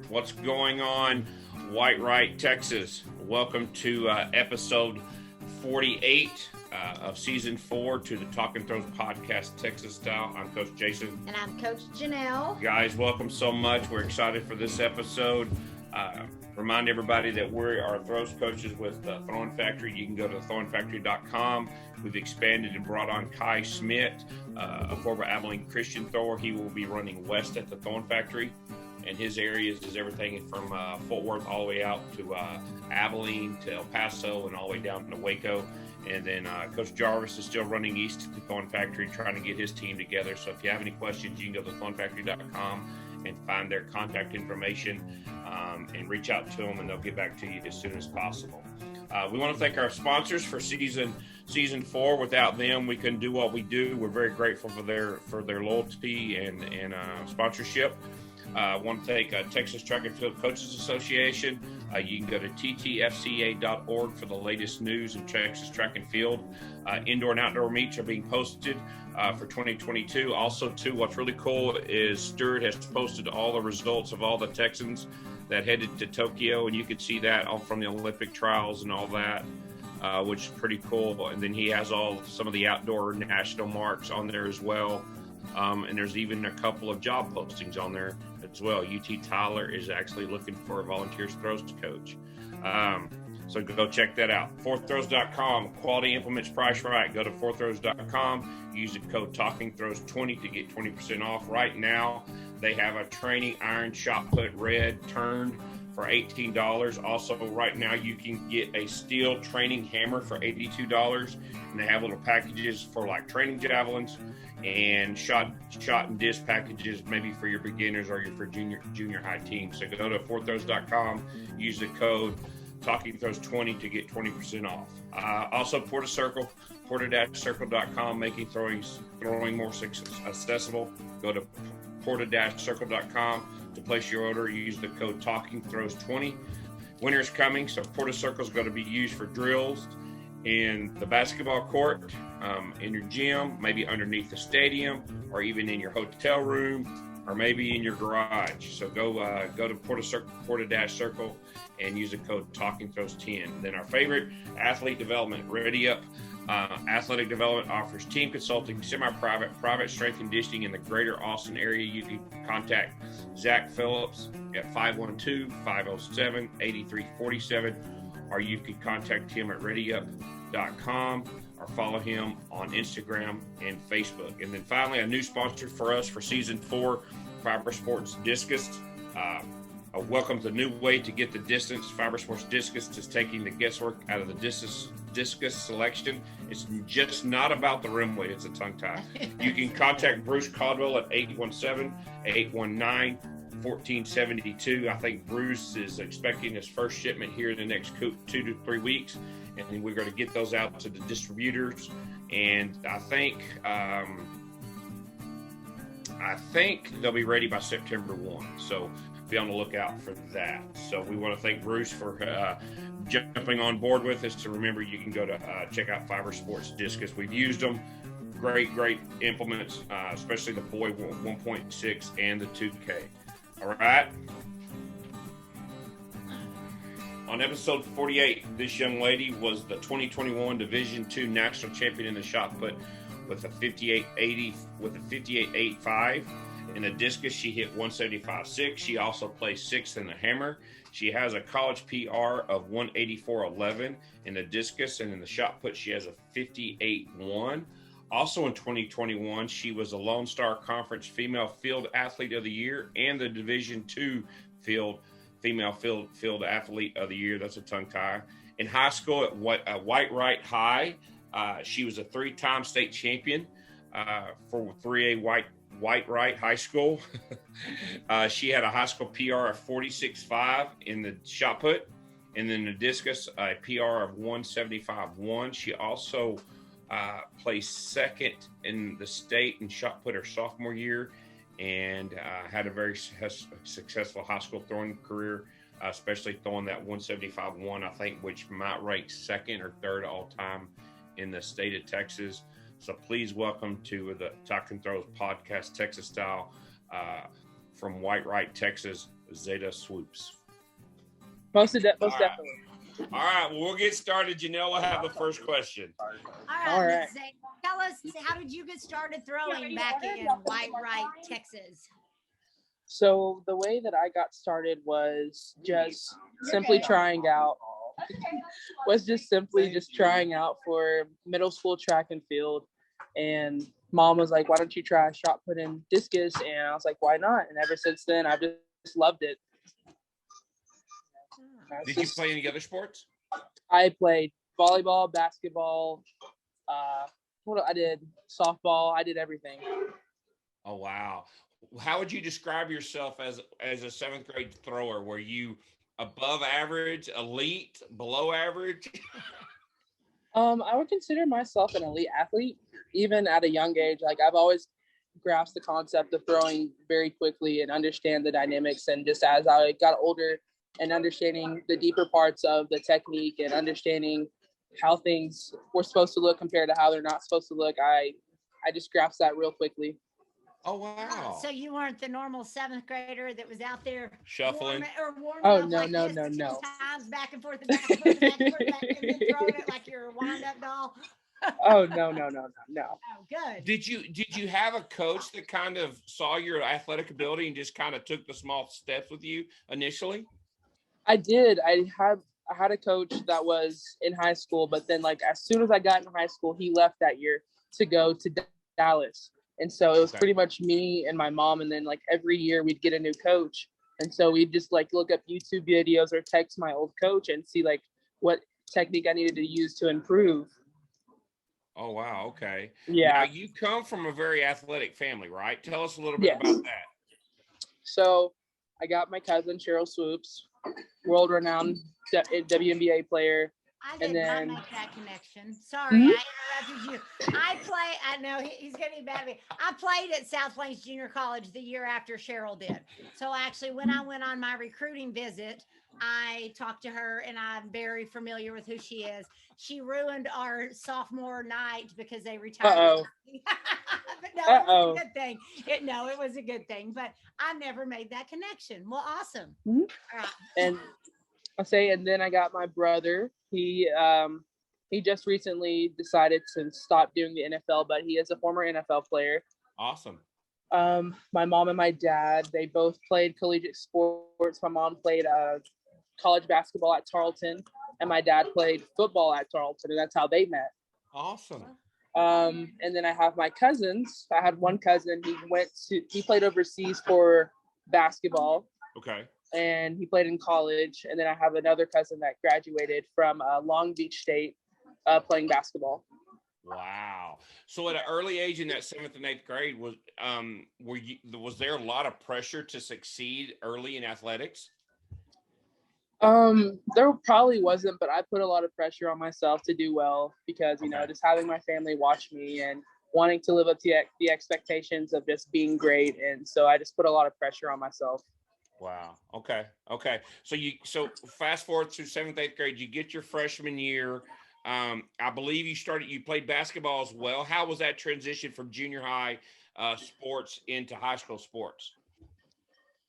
What's going on, Whitewright, Texas? Welcome to episode 48 of season 4 to the Talking Throws podcast, Texas style. I'm Coach Jason. And I'm Coach Janelle. Guys, welcome so much. We're excited for this episode. Remind everybody that we are throws coaches with the Throwing Factory. You can go to throwingfactory.com. We've expanded and brought on Kai Schmidt, a former Abilene Christian thrower. He will be running west at the Throwing Factory. And his areas is everything from Fort Worth all the way out to Abilene to El Paso and all the way down to Waco. And then Coach Jarvis is still running east to the Thorn Factory, trying to get his team together. So if you have any questions, you can go to thornfactory.com and find their contact information and reach out to them, and they'll get back to you as soon as possible. We want to thank our sponsors for season 4. Without them, we couldn't do what we do. We're very grateful for their loyalty and sponsorship. I want to thank Texas Track and Field Coaches Association. You can go to ttfca.org for the latest news in Texas Track and Field. Indoor and outdoor meets are being posted for 2022. Also, too, what's really cool is Stewart has posted all the results of all the Texans that headed to Tokyo, and you can see that all from the Olympic trials and all that, which is pretty cool. And then he has some of the outdoor national marks on there as well. And there's even a couple of job postings on there as well. UT Tyler is actually looking for a volunteer throws coach. So go check that out. Fourthrows.com, quality implements price right. Go to fourthrows.com, use the code TalkingThrows20 to get 20% off. Right now, they have a training iron shot put red turned for $18. Also, right now, you can get a steel training hammer for $82. And they have little packages for like training javelins and shot and disc packages, maybe for your beginners or for junior high teams. So go to fourthrows.com, use the code TalkingThrows20 to get 20% off. Also, porta-circle.com, making throwing more accessible. Go to porta-circle.com to place your order. Use the code TalkingThrows20. Winter's coming, so Porta Circle is going to be used for drills in the basketball court, in your gym, maybe underneath the stadium, or even in your hotel room, or maybe in your garage. So go to Porta-Circle and use the code TalkingThrows10. Then our favorite, athlete development, Ready Up. Athletic Development offers team consulting, semi-private, private strength and conditioning in the greater Austin area. You can contact Zach Phillips at 512-507-8347, or you can contact him at readyup.com or follow him on Instagram and Facebook. And then finally, a new sponsor for us for season 4, Fiber Sports Discus. Welcome to the new way to get the distance. Fiber Sports Discus is taking the guesswork out of the discus selection. It's just not about the rim weight. It's a tongue tie. You can contact Bruce Caldwell at 817-819-1472. I think Bruce is expecting his first shipment here in the next 2 to 3 weeks, and then we're going to get those out to the distributors. And I think they'll be ready by September 1. So be on the lookout for that. So we want to thank Bruce for jumping on board with us. To remember, you can go to check out Fiber Sports Discus. We've used them. Great implements, especially the Boy 1.6 and the 2K. All right. On episode 48, this young lady was the 2021 Division II National Champion in the shot put with a 58.85. In the discus, she hit 175.6. She also placed 6th in the hammer. She has a college PR of 184.11 in the discus, and in the shot put, she has a 58.1. Also in 2021, she was a Lone Star Conference Female Field Athlete of the Year and the Division II Female Field Athlete of the Year. That's a tongue tie. In high school at Whitewright High, she was a 3-time state champion for 3A Whitewright High School. She had a high school PR of 46.5 in the shot put, and then the discus a PR of 175.1. She also placed 2nd in the state in shot put her sophomore year, and had a very successful high school throwing career, especially throwing that 175.1, I think, which might rank 2nd or 3rd all time in the state of Texas. So please welcome to the Talking Throws podcast, Texas style, from Whitewright, Texas, Zada Swoopes. Most definitely. All right, well, we'll get started. Janelle will have the first question. All right. Zada, tell us, how did you get started throwing back in Whitewright, Texas? So the way that I got started was just simply trying out. just trying out for middle school track and field. And mom was like, why don't you try shot put in discus? And I was like, why not? And ever since then, I've just loved it. Did you play any other sports? I played volleyball, basketball. I did softball. I did everything. Oh, wow. How would you describe yourself as a seventh grade thrower? Were you above average, elite, below average? I would consider myself an elite athlete, even at a young age. Like I've always grasped the concept of throwing very quickly and understand the dynamics. And just as I got older and understanding the deeper parts of the technique and understanding how things were supposed to look compared to how they're not supposed to look, I just grasped that real quickly. Oh, wow. So you weren't the normal seventh grader that was out there shuffling warming oh, up no, like no, this no, 10 no. times back and forth and back and forth and back and forth and then throwing it like you're a wind-up doll? Oh, no. Oh, good. Did you have a coach that kind of saw your athletic ability and just kind of took the small steps with you initially? I did. I had a coach that was in high school, but then like as soon as I got in high school, he left that year to go to Dallas. And so it was pretty much me and my mom. And then like every year we'd get a new coach. And so we'd just like look up YouTube videos or text my old coach and see like what technique I needed to use to improve. Oh, wow. Okay. Yeah. Now you come from a very athletic family, right? Tell us a little bit about that. So I got my cousin, Cheryl Swoopes, world-renowned WNBA player. I did not make that connection. Sorry, I interrupted you. I know he's going to be mad at me. I played at South Plains Junior College the year after Cheryl did. So actually, when I went on my recruiting visit, I talked to her and I'm very familiar with who she is. She ruined our sophomore night because they retired. But no, it was a good thing. It was a good thing, but I never made that connection. Well, awesome. Mm-hmm. And and then I got my brother. He just recently decided to stop doing the NFL, but he is a former NFL player. Awesome. My mom and my dad, they both played collegiate sports. My mom played college basketball at Tarleton, and my dad played football at Tarleton, and that's how they met. Awesome. And then I have my cousins. I had one cousin. He played overseas for basketball. Okay. And he played in college. And then I have another cousin that graduated from Long Beach State playing basketball. Wow. So at an early age in that 7th and 8th grade, was there a lot of pressure to succeed early in athletics? There probably wasn't, but I put a lot of pressure on myself to do well because, just having my family watch me and wanting to live up to the expectations of just being great. And so I just put a lot of pressure on myself. Wow. Okay. So fast forward through 7th, 8th grade, you get your freshman year. I believe you played basketball as well. How was that transition from junior high sports into high school sports?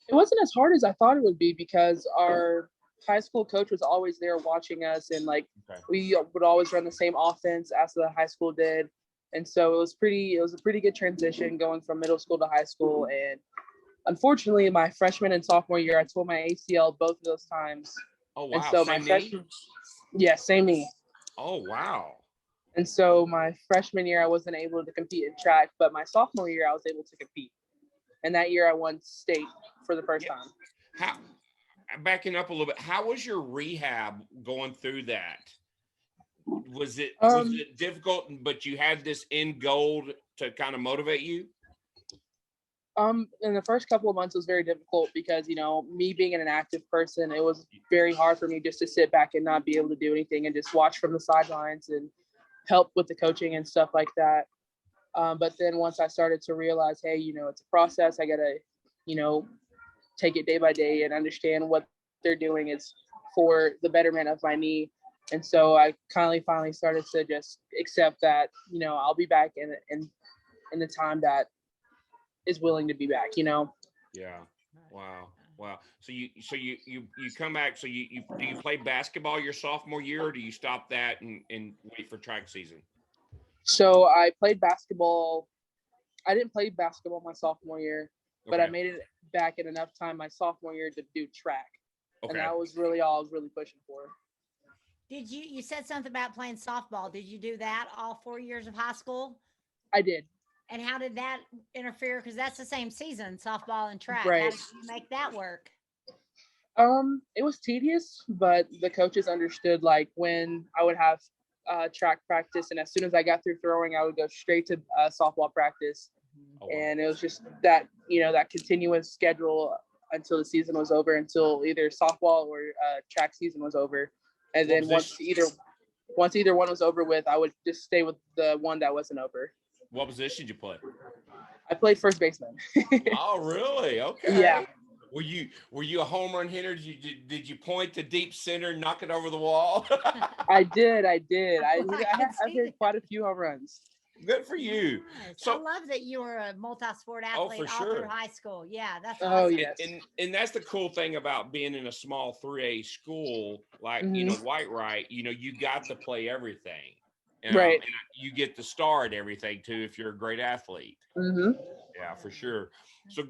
It wasn't as hard as I thought it would be because our high school coach was always there watching us, and we would always run the same offense as the high school did. And so it was a pretty good transition going from middle school to high school. And unfortunately, my freshman and sophomore year, I tore my ACL both of those times. Oh, wow. And so same knee. Oh, wow. And so my freshman year, I wasn't able to compete in track, but my sophomore year, I was able to compete. And that year I won state for the first time. Backing up a little bit, how was your rehab going through that? Was it difficult, but you had this end goal to kind of motivate you? In the first couple of months, it was very difficult because, me being an active person, it was very hard for me just to sit back and not be able to do anything and just watch from the sidelines and help with the coaching and stuff like that. But then once I started to realize, hey, it's a process, I got to, take it day by day and understand what they're doing is for the betterment of my knee. And so I finally started to just accept that, I'll be back in the time that is willing to be back. Yeah. Wow. Wow. So you come back. So do you play basketball your sophomore year, or do you stop that and wait for track season? So I played basketball. I didn't play basketball my sophomore year, but I made it back in enough time my sophomore year to do track. Okay. And that was really all I was really pushing for. Did you said something about playing softball. Did you do that all 4 years of high school? I did. And how did that interfere? Because that's the same season, softball and track. Right. How did you make that work? It was tedious, but the coaches understood like when I would have track practice, and as soon as I got through throwing, I would go straight to softball practice. Oh, wow. And it was just that, that continuous schedule until the season was over, until either softball or track season was over. And then once either one was over with, I would just stay with the one that wasn't over. What position did you play? I played first baseman. Oh, really? Okay. Yeah. Were you a home run hitter? Did you point to deep center, knock it over the wall? I did. I have hit quite a few home runs. Good for you. Nice. So I love that you were a multi-sport athlete all through high school. Yeah, that's awesome. Oh, yes. And that's the cool thing about being in a small 3A school like Whitewright. You got to play everything. Right. And you get to start everything too if you're a great athlete. Mm-hmm. Yeah, for sure.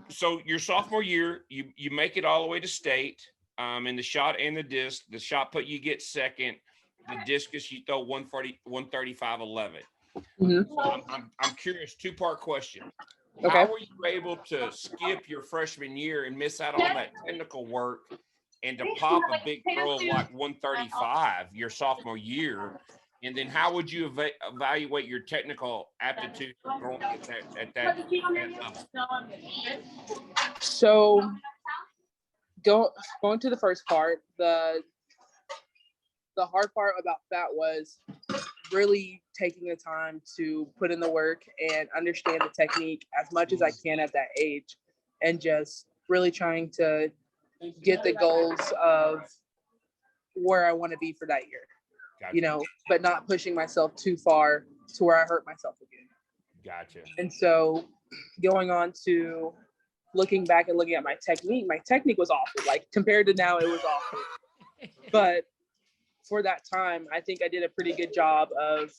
So your sophomore year, you make it all the way to state. In the shot and the disc. The shot put you get second. The discus you throw 135 11. Mm-hmm. So I'm curious. 2-part question. Okay. How were you able to skip your freshman year and miss out on that technical work and to pop a big throw of like 135 your sophomore year? And then how would you evaluate your technical aptitude for throwing at that level? So going to the first part, the hard part about that was really taking the time to put in the work and understand the technique as much as I can at that age, and just really trying to get the goals of where I want to be for that year. Gotcha. But not pushing myself too far to where I hurt myself again. Gotcha. And so going on to looking back and looking at my technique was awful. Like compared to now, it was awful. But for that time, I think I did a pretty good job of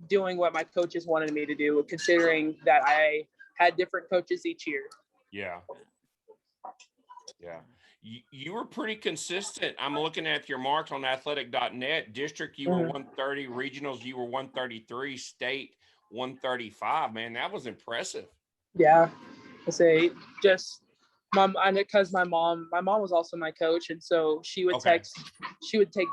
doing what my coaches wanted me to do, considering that I had different coaches each year. Yeah. Yeah. You were pretty consistent. I'm looking at your marks on athletic.net. District, you were 130. Regionals, you were 133. State, 135. Man, that was impressive. Yeah. I say just mom, because my mom was also my coach. And so she would take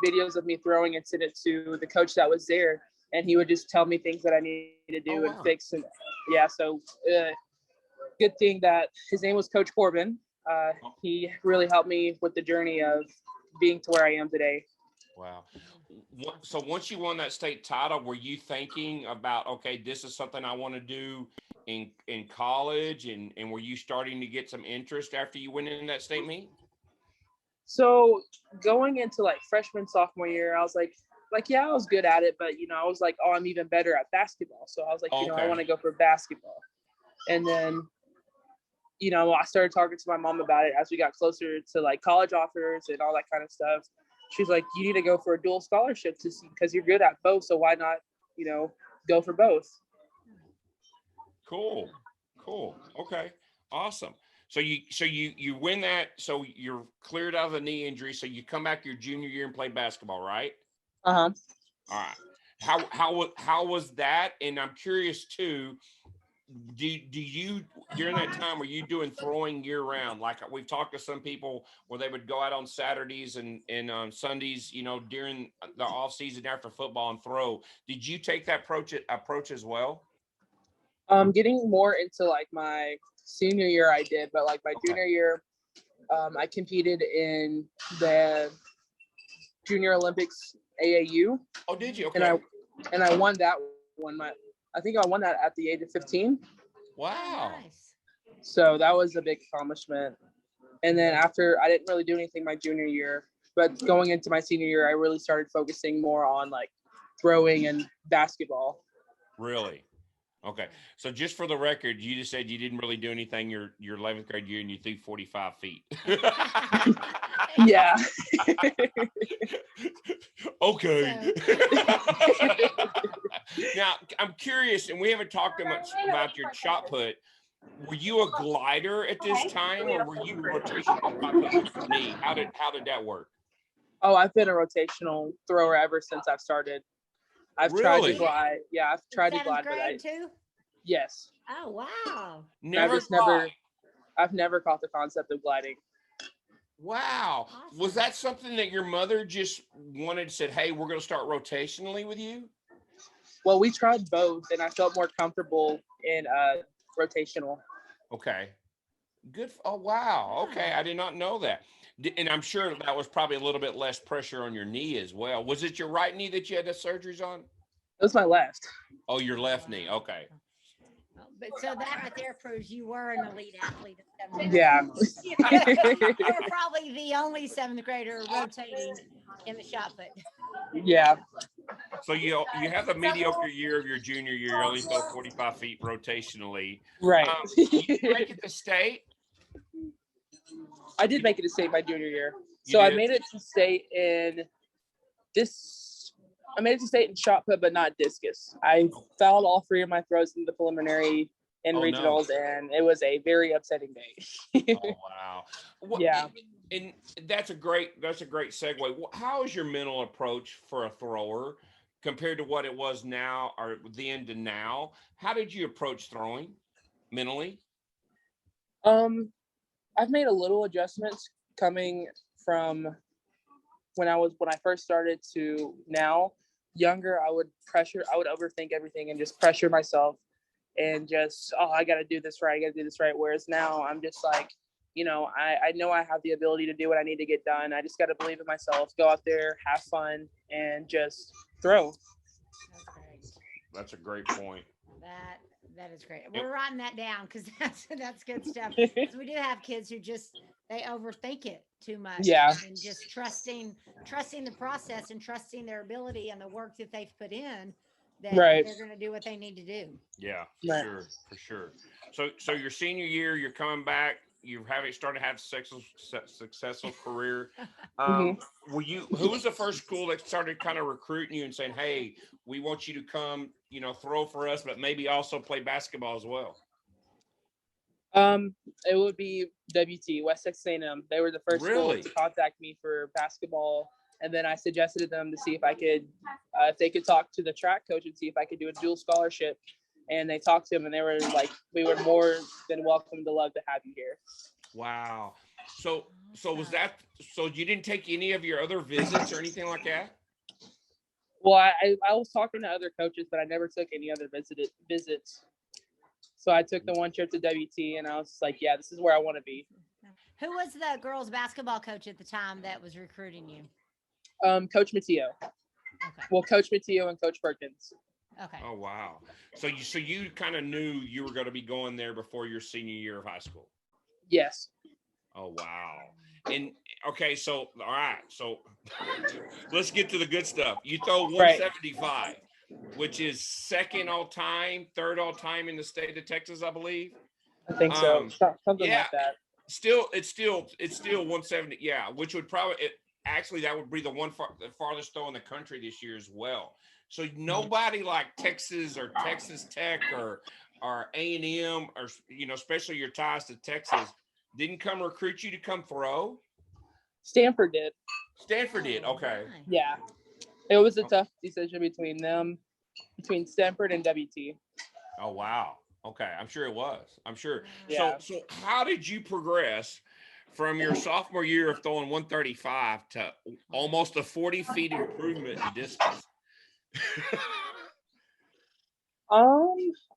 videos of me throwing and send it to the coach that was there. And he would just tell me things that I needed to do and fix. And yeah, so good thing that his name was Coach Corbin. He really helped me with the journey of being to where I am today. Wow. So once you won that state title, were you thinking about, okay, this is something I want to do in college? And were you starting to get some interest after you went in that state meet? So going into like freshman, sophomore year, I was like, yeah, I was good at it. But, I was like, oh, I'm even better at basketball. So I was like, I want to go for basketball. And then, I started talking to my mom about it as we got closer to like college offers and all that kind of stuff. She's like, you need to go for a dual scholarship because you're good at both. So why not, go for both? Cool. Okay. Awesome. So you win that. So you're cleared out of the knee injury. So you come back your junior year and play basketball, right? Uh-huh. All right. How was that? And I'm curious too, do you during that time were you doing throwing year round? Like we've talked to some people where they would go out on Saturdays and on Sundays, during the off season after football and throw. Did you take that approach as well? Getting more into like my senior year I did, but like my junior year, I competed in the Junior Olympics AAU. Oh, did you? Okay. And I won that one. I think I won that at the age of 15. Wow. Nice. So that was a big accomplishment. And then after, I didn't really do anything my junior year, but going into my senior year, I really started focusing more on like throwing and basketball. Really? Okay. So just for the record, you just said you didn't really do anything your 11th grade year and you threw 45 feet. Yeah. Okay. So, Now, I'm curious, and we haven't talked much about your shot put. Were you a glider at this time, or were you rotational shot put with your knee? How did that work? Oh, I've been a rotational thrower ever since I've started. I've tried to Really? glide. Yeah, I've tried to seventh glide, but grade too? yes. Oh, wow. Never just never thought. I've never caught the concept of gliding. Wow. Was Awesome. that something that your mother just said, hey, we're going to start rotationally with you? Well, we tried both, and I felt more comfortable in rotational. Okay. Good. Oh, wow. Okay. Wow. I did not know that. And I'm sure that was probably a little bit less pressure on your knee as well. Was it your right knee that you had the surgeries on? It was my left. Oh, your left knee. Okay. Oh, but so that right there proves you were an elite athlete at seventh grade. Yeah. You're probably the only seventh grader rotating in the shot put. Yeah. So you have the mediocre year of your junior year. You only throw 45 feet rotationally. Right. Did you make it to state? I did make it to state my junior year. You So I did? made it to state in I made it to state in shot put, but not discus. I fouled all three of my throws in the preliminary and Oh, no. regionals, and it was a very upsetting day. Oh, wow. Well, Yeah. And that's a great segue. How is your mental approach for a thrower compared to what it was now or then to now? How did you approach throwing mentally? I've made a little adjustments coming from when I first started to now. Younger, I would overthink everything and just pressure myself and just, I got to do this right. I got to do this right. Whereas now I'm just like, I know I have the ability to do what I need to get done. I just got to believe in myself, go out there, have fun, and just throw. That's great. That's a great point. That is great. We're writing that down because that's good stuff. 'Cause we do have kids who they overthink it too much. Yeah. And just trusting the process and trusting their ability and the work that they've put in that Right. they're going to do what they need to do. Yeah, for sure. So your senior year, you're coming back. You're started to have successful career. Who was the first school that started kind of recruiting you and saying, "Hey, we want you to come, throw for us, but maybe also play basketball as well"? It would be WT, West Texas A&M. They were the first Really? school to contact me for basketball, and then I suggested to them to see if I could, if they could talk to the track coach and see if I could do a dual scholarship. And they talked to him, and they were like, "We were more than welcome to love to have you here." Wow. So was that? So you didn't take any of your other visits or anything like that? Well, I was talking to other coaches, but I never took any other visits. So I took the one trip to WT, and I was like, "Yeah, this is where I want to be." Who was the girls basketball coach at the time that was recruiting you? Coach Matteo. Okay. Well, Coach Matteo and Coach Perkins. Okay. Oh, wow. So you kind of knew you were going to be going there before your senior year of high school. Yes. Oh, wow. And okay, so all right, so let's get to the good stuff. You throw 175, which is second all time, third all time in the state of Texas, I believe. I think so. Something like that. It's still 170. Yeah, which would probably actually that would be the farthest throw in the country this year as well. So nobody like Texas or Texas Tech or A&M or especially your ties to Texas didn't come recruit you to come throw. Stanford did. Okay. Yeah, it was a tough decision between Stanford and WT. Oh, wow. Okay, I'm sure it was. I'm sure. Yeah. So how did you progress from your sophomore year of throwing 135 to almost a 40 feet improvement in distance?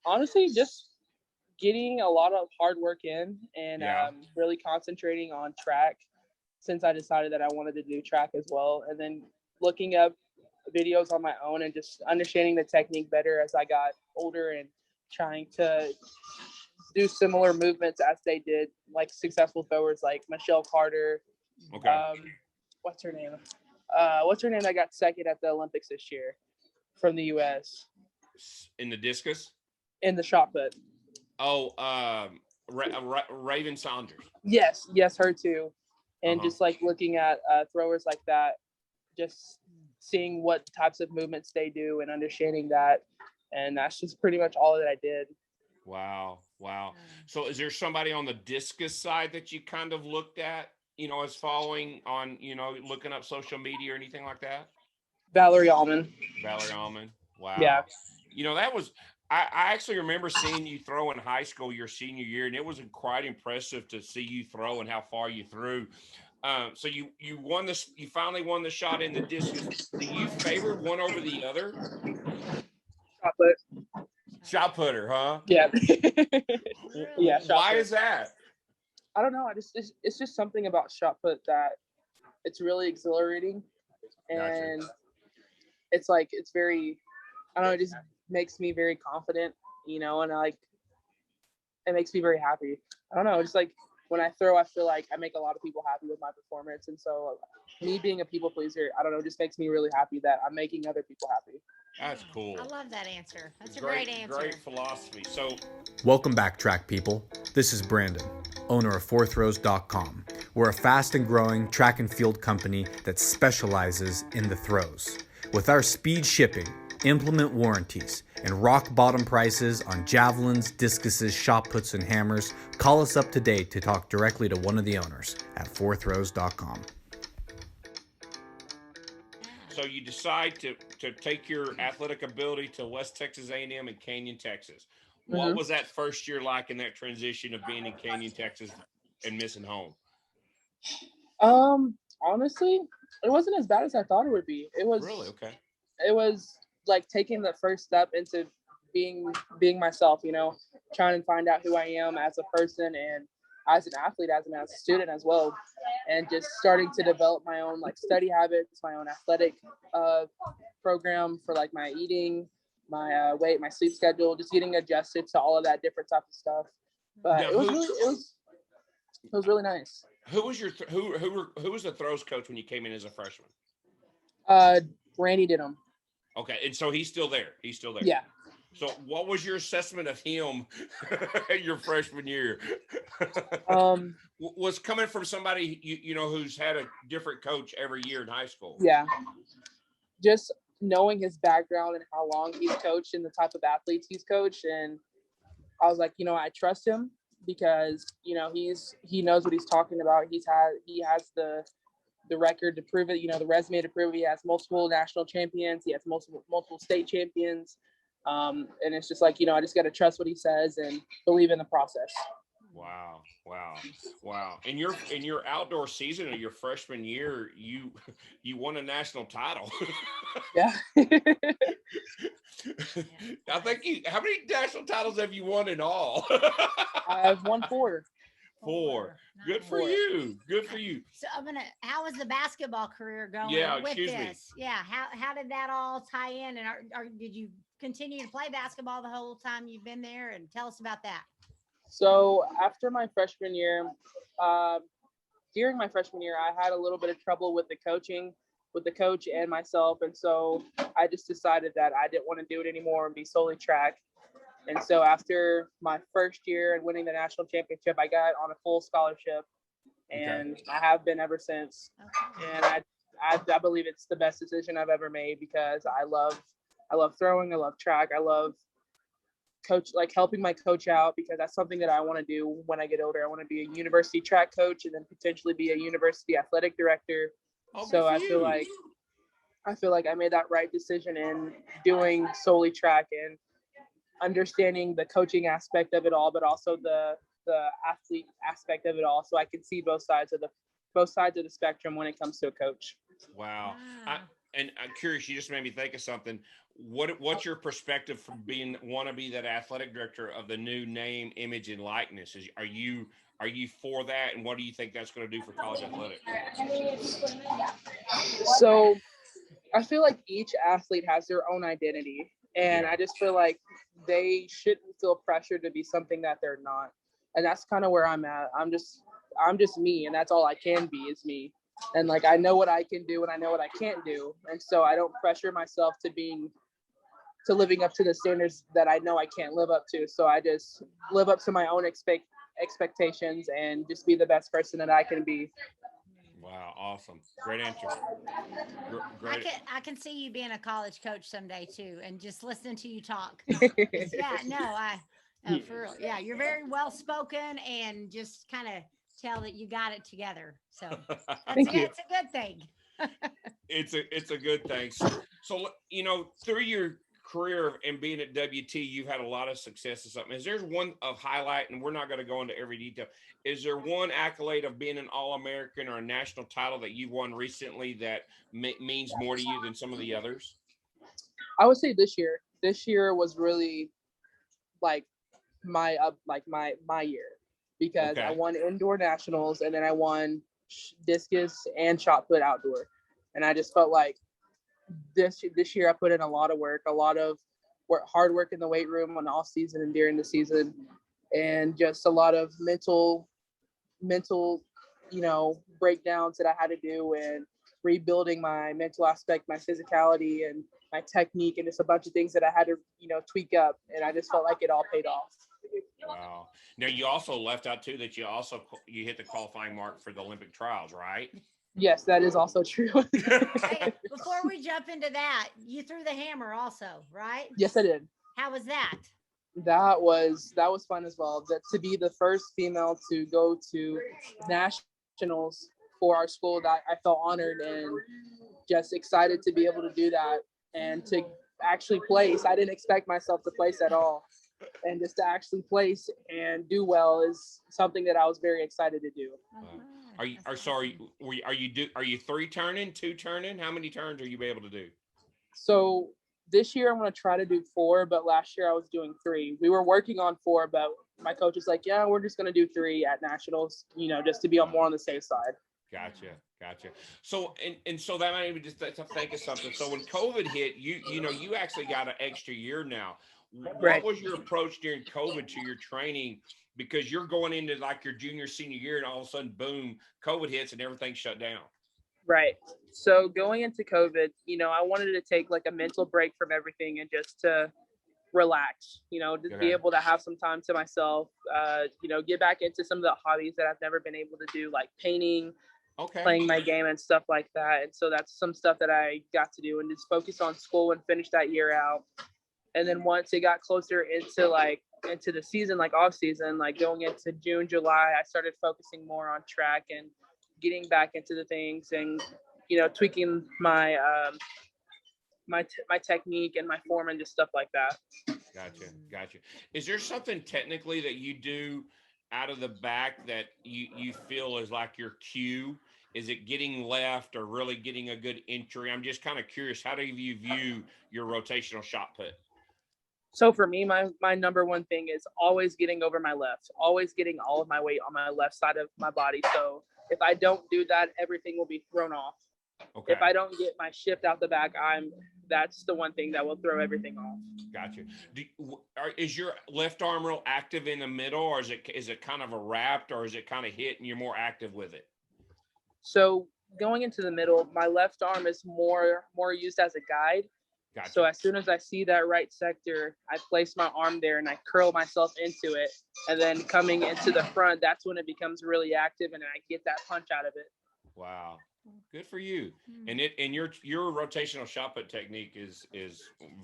Honestly, just getting a lot of hard work in and really concentrating on track since I decided that I wanted to do track as well. And then looking up videos on my own and just understanding the technique better as I got older and trying to do similar movements as they did, like successful throwers like Michelle Carter. Okay. What's her name? That got second at the Olympics this year from the U.S. In the discus? in the shot put. Oh, Raven Saunders. Yes, her too. And just like looking at throwers like that, just seeing what types of movements they do and understanding that. And that's just pretty much all that I did. Wow. So is there somebody on the discus side that you kind of looked at, as following on, looking up social media or anything like that? Valerie Allman. Wow. Yeah. That was, I actually remember seeing you throw in high school your senior year, and it was quite impressive to see you throw and how far you threw. So you won this, you finally won the shot in the discus. Do you favor one over the other? Shot put. Shot putter, huh? Yeah. Yeah. Why is that? I don't know. It's just something about shot put that it's really exhilarating, and it's very, I don't know, it just makes me very confident, and it makes me very happy. I don't know, just like when I throw, I feel like I make a lot of people happy with my performance. And so me being a people pleaser, I don't know, just makes me really happy that I'm making other people happy. That's cool. I love that answer. That's a great answer. Great philosophy. So, welcome back, track people. This is Brandon, owner of fourthrows.com. We're a fast and growing track and field company that specializes in the throws. With our speed shipping, implement warranties, and rock bottom prices on javelins, discuses, shot puts, and hammers, call us up today to talk directly to one of the owners at fourthrows.com. So you decide to take your athletic ability to West Texas A&M and Canyon, Texas. What was that first year like in that transition of being in Canyon, Texas and missing home? Honestly, it wasn't as bad as I thought it would be. It was really okay. It was like taking the first step into being myself, trying to find out who I am as a person and as an athlete, as a student as well, and just starting to develop my own study habits, my own athletic program for my eating, my weight, my sleep schedule, just getting adjusted to all of that different type of stuff. But now, it was really nice. Who was your who was the throws coach when you came in as a freshman? Randy Denham. Okay, and so he's still there. Yeah. So what was your assessment of him your freshman year? Was coming from somebody who's had a different coach every year in high school. Yeah. Just knowing his background and how long he's coached and the type of athletes he's coached, and I was like, I trust him because he knows what he's talking about. He has the record to prove it, the resume to prove it. He has multiple national champions. He has multiple state champions. And it's just I just got to trust what he says and believe in the process. Wow. In your outdoor season of your freshman year, you won a national title. Yeah. I think how many national titles have you won in all? I've won 4. 4. Good for you. So how was the basketball career going with this? Yeah. How did that all tie in? And did you continue to play basketball the whole time you've been there? And tell us about that. So after my freshman year, during my freshman year, I had a little bit of trouble with the coach and myself. And so I just decided that I didn't want to do it anymore and be solely track. And so after my first year and winning the national championship, I got on a full scholarship, and I have been ever since. Okay. And I believe it's the best decision I've ever made because I love throwing. I love track. I love helping my coach out because that's something that I want to do when I get older. I want to be a university track coach and then potentially be a university athletic director. So I feel like I made that right decision in doing solely track and understanding the coaching aspect of it all, but also the athlete aspect of it all. So I can see both sides of the spectrum when it comes to a coach. Wow. And I'm curious, you just made me think of something. What's your perspective from want to be that athletic director of the new name, image, and likeness? Are you for that? And what do you think that's going to do for college athletics? So I feel like each athlete has their own identity. And I just feel like they shouldn't feel pressured to be something that they're not. And that's kind of where I'm at. I'm just me, and that's all I can be is me. And I know what I can do and I know what I can't do. And so I don't pressure myself to to living up to the standards that I know I can't live up to. So I just live up to my own expectations and just be the best person that I can be. Wow, awesome. Great answer. Great. I can see you being a college coach someday too, and just listening to you talk. No, for real. Yeah, you're very well spoken and just kind of tell that you got it together. So Thank you. it's a good thing. It's a good thing. So through your career and being at WT, you've had a lot of success or something. Is there one of highlight, and we're not going to go into every detail. Is there one accolade of being an All-American or a national title that you've won recently that means more to you than some of the others? I would say this year. This year was really like my year, because Okay. I won indoor nationals and then I won discus and shot put outdoor, and I just felt like this year I put in a lot of work, hard work in the weight room on off season and during the season, and just a lot of mental breakdowns that I had to do, and rebuilding my mental aspect, my physicality, and my technique, and just a bunch of things that I had to tweak up, and I just felt like it all paid off. Wow. Now you also left out too that you hit the qualifying mark for the Olympic trials, right? Yes, that is also true. Hey, before we jump into that, you threw the hammer also, right? Yes, I did. How was that? That was fun as well. That to be the first female to go to nationals for our school, that I felt honored and just excited to be able to do that and to actually place. I didn't expect myself to place at all, and just to actually place and do well is something that I was very excited to do. Are you 3 turning, 2 turning? How many turns are you able to do? So this year I'm going to try to do 4, but last year I was doing 3. We were working on 4, but my coach was like, yeah, we're just going to do 3 at nationals, just to be more on the safe side. Gotcha. So, and so that made me just to think of something. So when COVID hit, you actually got an extra year now. What Right. was your approach during COVID to your training? Because you're going into like your junior, senior year, and all of a sudden, boom, COVID hits and everything shut down. Right. So going into COVID, I wanted to take like a mental break from everything and just to relax, just be able to have some time to myself, get back into some of the hobbies that I've never been able to do, like painting, playing my game and stuff like that. And so that's some stuff that I got to do and just focus on school and finish that year out. And then once it got closer into the season, like off season, like going into June, July, I started focusing more on track and getting back into the things and, tweaking my my technique and my form and just stuff like that. Gotcha. Is there something technically that you do out of the back that you feel is like your cue? Is it getting left or really getting a good entry? I'm just kind of curious. How do you view your rotational shot put? So for me, my number one thing is always getting over my left, always getting all of my weight on my left side of my body. So if I don't do that, everything will be thrown off. Okay. If I don't get my shift out the back, that's the one thing that will throw everything off. Gotcha. Is your left arm real active in the middle, or is it kind of a wrapped, or is it kind of hit and you're more active with it? So going into the middle, my left arm is more used as a guide. Gotcha. So as soon as I see that right sector, I place my arm there and I curl myself into it. And then coming into the front, that's when it becomes really active and I get that punch out of it. Wow. Good for you. And your rotational shot put technique is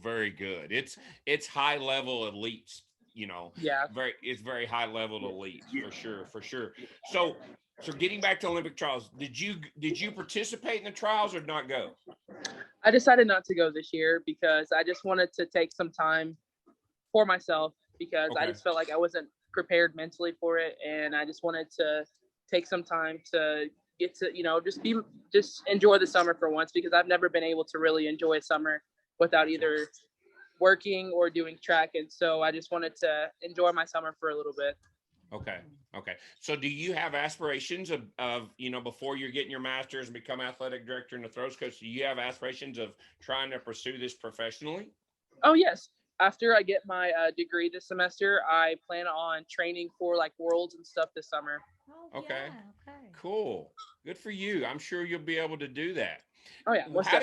very good. It's high level elites, Yeah. It's very high level elites for sure. So getting back to Olympic trials, did you participate in the trials or not go? I decided not to go this year because I just wanted to take some time for myself because I just felt like I wasn't prepared mentally for it. And I just wanted to take some time to get to, just enjoy the summer for once, because I've never been able to really enjoy summer without either working or doing track. And so I just wanted to enjoy my summer for a little bit. Okay. So do you have aspirations of before you're getting your master's and become athletic director and the throws coach, do you have aspirations of trying to pursue this professionally? Oh, yes. After I get my degree this semester, I plan on training for like worlds and stuff this summer. Okay. Cool. Good for you. I'm sure you'll be able to do that. Oh yeah. How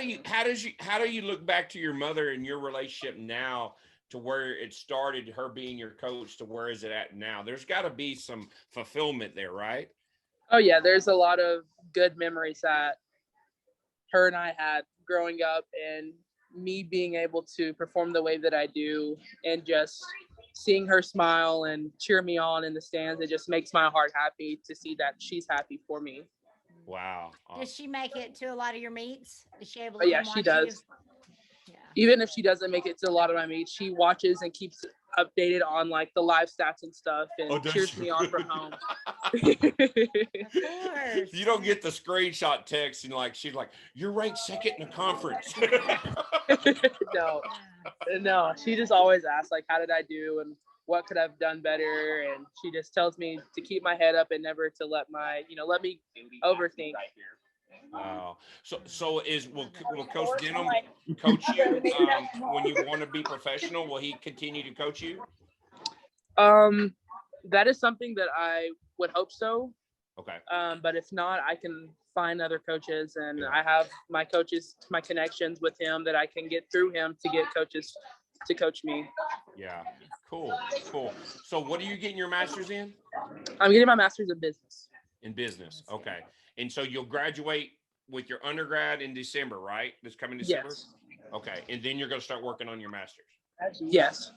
do you look back to your mother and your relationship now to where it started, her being your coach, to where is it at now? There's got to be some fulfillment there, right? Oh yeah, there's a lot of good memories that her and I had growing up, and me being able to perform the way that I do, and just seeing her smile and cheer me on in the stands. It just makes my heart happy to see that she's happy for me. Wow. Does she make it to a lot of your meets? Is she able But to yeah, come she watch you? does. Yeah. Even if she doesn't make it to a lot of my meets, she watches and keeps updated on like the live stats and stuff, and does cheers she? me on from home. Of course. You don't get the screenshot text and like she's like, you're ranked second in the conference. No, no, she just always asks like, how did I do and what could I've done better, and she just tells me to keep my head up and never to let me overthink. Wow. So will Coach Denham coach you when you want to be professional? Will he continue to coach you? That is something that I would hope so. Okay. But if not, I can find other coaches, and Yeah. I have my coaches, my connections with him that I can get through him to get coaches to coach me. Yeah. Cool. So what are you getting your master's in? I'm getting my master's in business. In business. Okay. And so you'll graduate with your undergrad in December, right? This coming December? Yes. Okay. And then you're going to start working on your master's. Yes.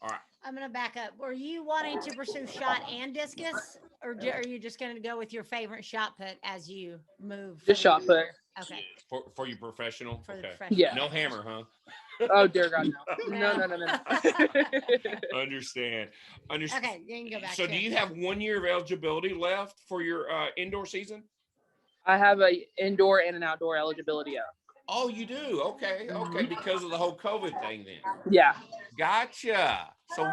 All right. I'm going to back up. Were you wanting to pursue shot and discus, or are you just going to go with your favorite shot put as you move? Just shot put. Okay. For your professional? For the Okay. professional. Yeah. No hammer, huh? Oh dear God, no. No. Understand. Okay, you can go back. So do you have 1 year of eligibility left for your indoor season? I have a indoor and an outdoor eligibility out. Oh, you do? Okay. Because of the whole COVID thing then. Yeah. Gotcha. So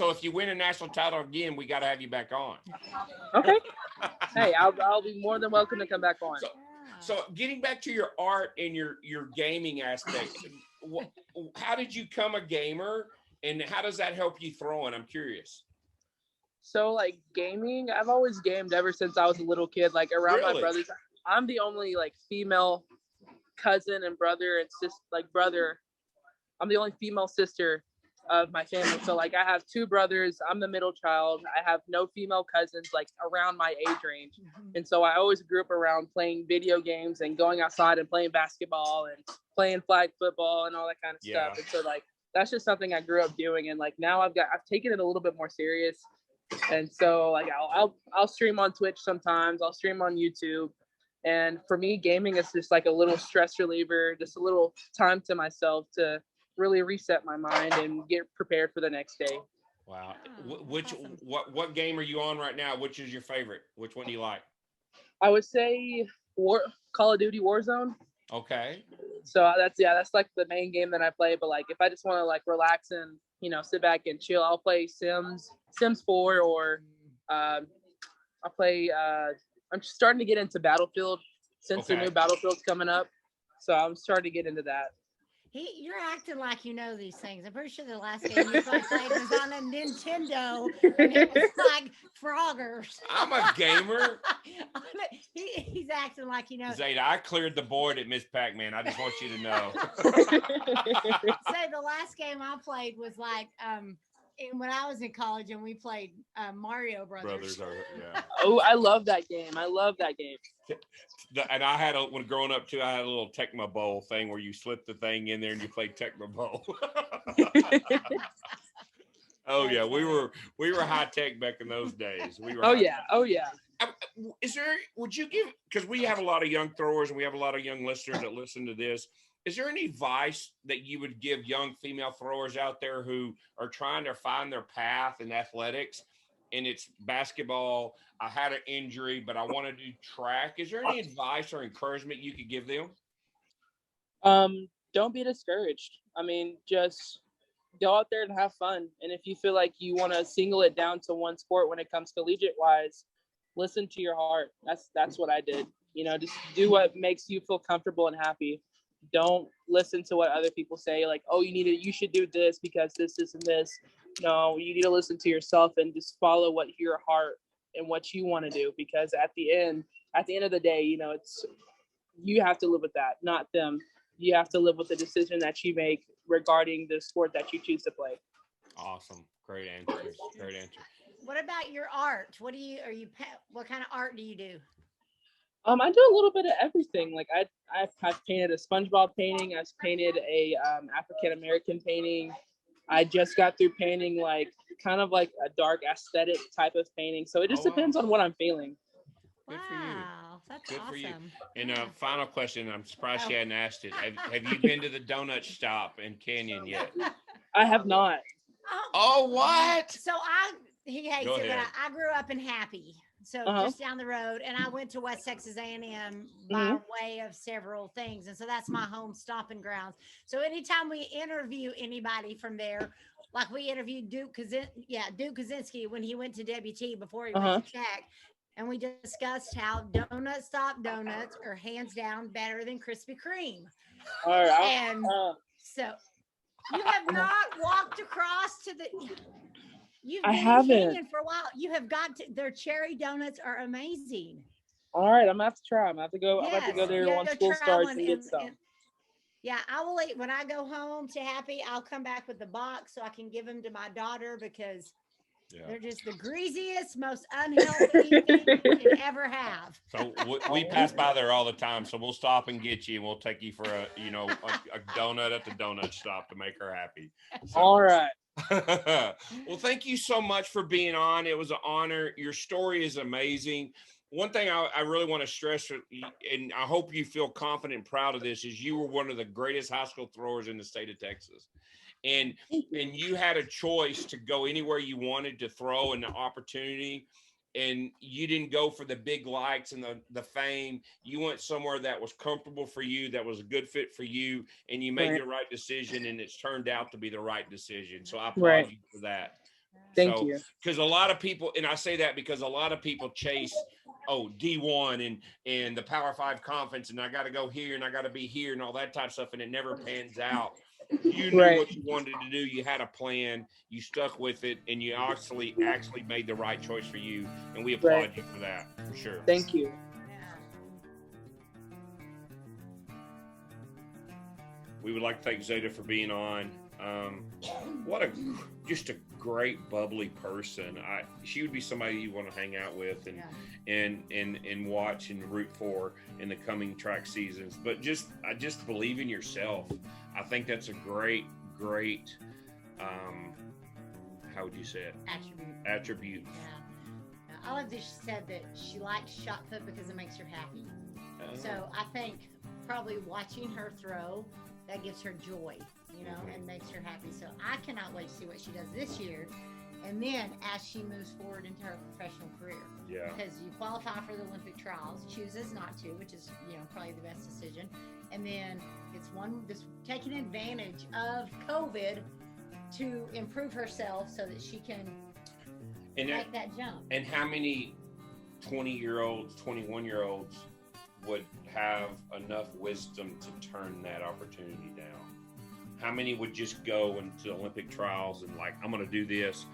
if you win a national title again, we got to have you back on. Okay. Hey, I'll be more than welcome to come back on. So getting back to your art and your gaming aspect, how did you become a gamer, and how does that help you throwing? I'm curious. So like gaming, I've always gamed ever since I was a little kid. Like around my brothers, I'm the only like female cousin and brother and brother. I'm the only female sister of my family. So like I have two brothers. I'm the middle child. I have no female cousins like around my age range. And so I always grew up around playing video games and going outside and playing basketball and playing flag football and all that kind of stuff. And so like that's just something I grew up doing. And like now I've taken it a little bit more serious. And so like I'll stream on Twitch sometimes. I'll stream on YouTube. And for me, gaming is just like a little stress reliever, just a little time to myself to really reset my mind and get prepared for the next day. Wow. What game are you on right now? Which is your favorite? Which one do you like? I would say Call of Duty Warzone. Okay. So that's like the main game that I play. But like if I just want to like relax and sit back and chill, I'll play Sims 4, or I'll play. I'm starting to get into Battlefield since the new Battlefield's coming up. So I'm starting to get into that. You're acting like you know these things. I'm pretty sure the last game you played was on a Nintendo, and it was like Froggers. I'm a gamer. He's acting like you know. Zada, I cleared the board at Miss Pac-Man. I just want you to know. So the last game I played was like when I was in college, and we played Mario Brothers. Oh, I love that game. And I had when growing up too, I had a little Tecmo Bowl thing where you slip the thing in there and you play Tecmo Bowl. Oh yeah, we were high tech back in those days. Oh yeah. Would you give, because we have a lot of young throwers and we have a lot of young listeners that listen to this, is there any advice that you would give young female throwers out there who are trying to find their path in athletics? And it's basketball, I had an injury, but I want to do track. Is there any advice or encouragement you could give them? Don't be discouraged. I mean, just go out there and have fun. And if you feel like you want to single it down to one sport when it comes collegiate wise, listen to your heart. That's what I did. Just do what makes you feel comfortable and happy. Don't listen to what other people say, like, oh, you should do this because this, and this. No, you need to listen to yourself and just follow what your heart and what you want to do, because at the end of the day, it's you have to live with that, not them. You have to live with the decision that you make regarding the sport that you choose to play. Awesome. Great answers. Great answer. What about your art? What kind of art do you do? I do a little bit of everything. Like I've painted a SpongeBob painting. I've painted a African American painting. I just got through painting like kind of like a dark aesthetic type of painting. So it just depends on what I'm feeling. Good for you. Wow, that's Good awesome. for you. And final question. I'm surprised she hadn't asked it. Have you been to the donut shop in Canyon yet? I have not. Oh, what? So he hates Go it, ahead. but I grew up in Happy. So just down the road, and I went to West Texas A&M by way of several things. And so that's my home stomping grounds. So anytime we interview anybody from there, like we interviewed Duke Kaczynski when he went to WT before he went to Tech. And we discussed how Donut Stop Donuts are hands down better than Krispy Kreme. All right. And so you have not walked across to the... You've been in Canyon for a while. You have got to... Their cherry donuts are amazing. All right. I'm going to have to try. I'm going to have to go. Yes. I'm going to have to go there once school starts and get some. Yeah, I will eat. When I go home to Happy, I'll come back with the box so I can give them to my daughter because... Yeah. They're just the greasiest, most unhealthy thing you can ever have. So we pass by there all the time. So we'll stop and get you, and we'll take you for a donut at the donut shop to make her happy. So. All right. Well, thank you so much for being on. It was an honor. Your story is amazing. One thing I really want to stress, and I hope you feel confident and proud of this, is you were one of the greatest high school throwers in the state of Texas. And you had a choice to go anywhere you wanted to throw and the opportunity, and you didn't go for the big lights and the fame. You went somewhere that was comfortable for you, that was a good fit for you, and you made the right decision, and it's turned out to be the right decision. So I applaud you for that. Thank you. Because a lot of people, and I say that because a lot of people chase, D1 and the Power 5 conference, and I got to go here and I got to be here and all that type of stuff, and it never pans out. You knew what you wanted to do. You had a plan. You stuck with it, and you actually made the right choice for you. And we applaud you for that, for sure. Thank you. We would like to thank Zada for being on. Just a great bubbly person. She would be somebody you want to hang out with and watch and root for in the coming track seasons. But just believe in yourself. I think that's a great how would you say it? Attribute. Yeah. I love that she said that she likes shot put because it makes her happy. So I think probably watching her throw, that gives her joy, and makes her happy. So I cannot wait to see what she does this year. And then as she moves forward into her professional career. Yeah. Because you qualify for the Olympic trials, chooses not to, which is, probably the best decision. And then it's just taking advantage of COVID to improve herself so that she can make that jump. And how many 20-year-olds, 21-year-olds would have enough wisdom to turn that opportunity down? How many would just go into Olympic trials and like, I'm going to do this,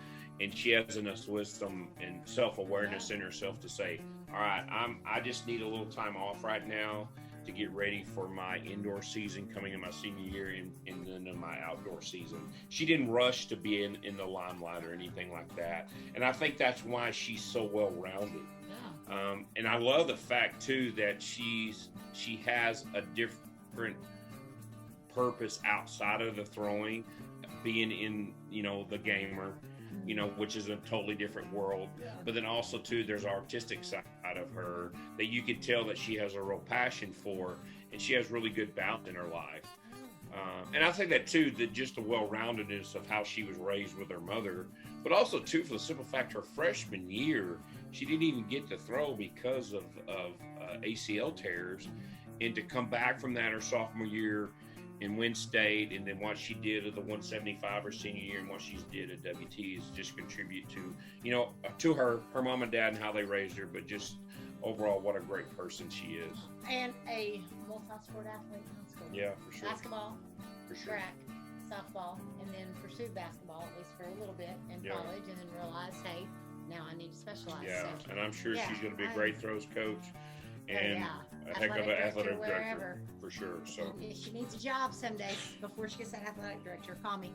and she has enough wisdom and self-awareness in herself to say, all right, I just need a little time off right now to get ready for my indoor season coming in my senior year and then in my outdoor season. She didn't rush to be in the limelight or anything like that. And I think that's why she's so well-rounded. Yeah. And I love the fact too that she has a different purpose outside of the throwing, being in, the gamer, which is a totally different world. Yeah. But then also too, there's artistic side of her that you could tell that she has a real passion for, and she has really good balance in her life. And I think that too, that just the well-roundedness of how she was raised with her mother, but also too, for the simple fact, her freshman year, she didn't even get to throw because of ACL tears, and to come back from that her sophomore year and win state, and then what she did at the 175 her senior year and what she did at WT is just contribute to her mom and dad and how they raised her, but just overall what a great person she is. And a multi-sport athlete in high school. Yeah, for sure. Basketball, for sure. Track, softball, and then pursued basketball at least for a little bit in college, and then realized, hey, now I need to specialize. Yeah, so, and I'm sure she's going to be a great throws coach. And a heck of an athletic director wherever. for sure. So If she needs a job someday before she gets that athletic director, call me.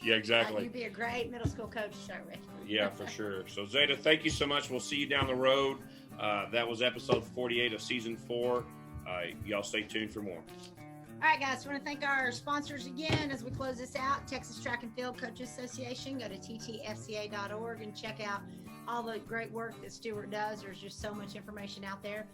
yeah, exactly. You'd be a great middle school coach to start with. Yeah, for sure. So Zada, thank you so much. We'll see you down the road. That was episode 48 of season 4. Y'all stay tuned for more. All right, guys, I want to thank our sponsors again as we close this out. Texas Track and Field Coaches Association. Go to ttfca.org and check out all the great work that Stuart does. There's just so much information out there.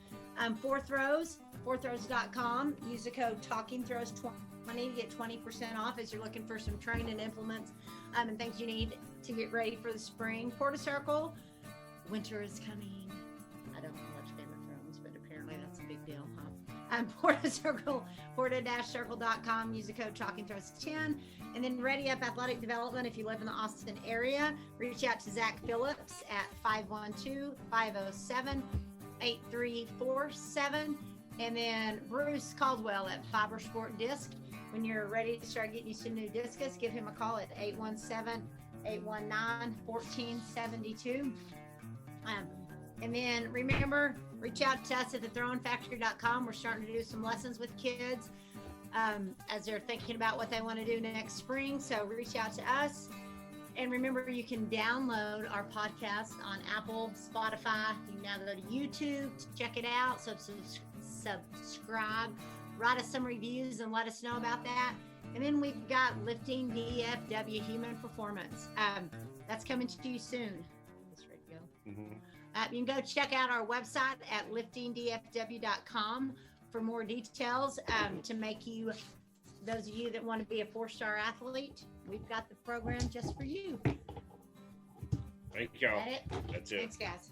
Fourth Rows, fourthrows.com. Use the code TalkingThrows20 to get 20% off as you're looking for some training implements and things you need to get ready for the spring. Porta Circle, winter is coming. I don't watch Game of Thrones, but apparently that's a big deal, huh? Porta Circle, porta-circle.com. Use the code TalkingThrows10. And then Ready Up Athletic Development. If you live in the Austin area, reach out to Zach Phillips at 512-507-8347. And then Bruce Caldwell at Fiber Sport Disc. When you're ready to start getting you some new discus, give him a call at 817-819-1472. And then remember, reach out to us at thethrowingfactory.com. We're starting to do some lessons with kids as they're thinking about what they want to do next spring. So reach out to us. And remember, you can download our podcast on Apple, Spotify. You can now go to YouTube to check it out. So subscribe, write us some reviews and let us know about that. And then we've got Lifting DFW Human Performance. That's coming to you soon. That's ready to go. Mm-hmm. You can go check out our website at liftingdfw.com for more details to make you, those of you that want to be a 4-star athlete, we've got the program just for you. Thank y'all. Is that it? That's it. Thanks, guys.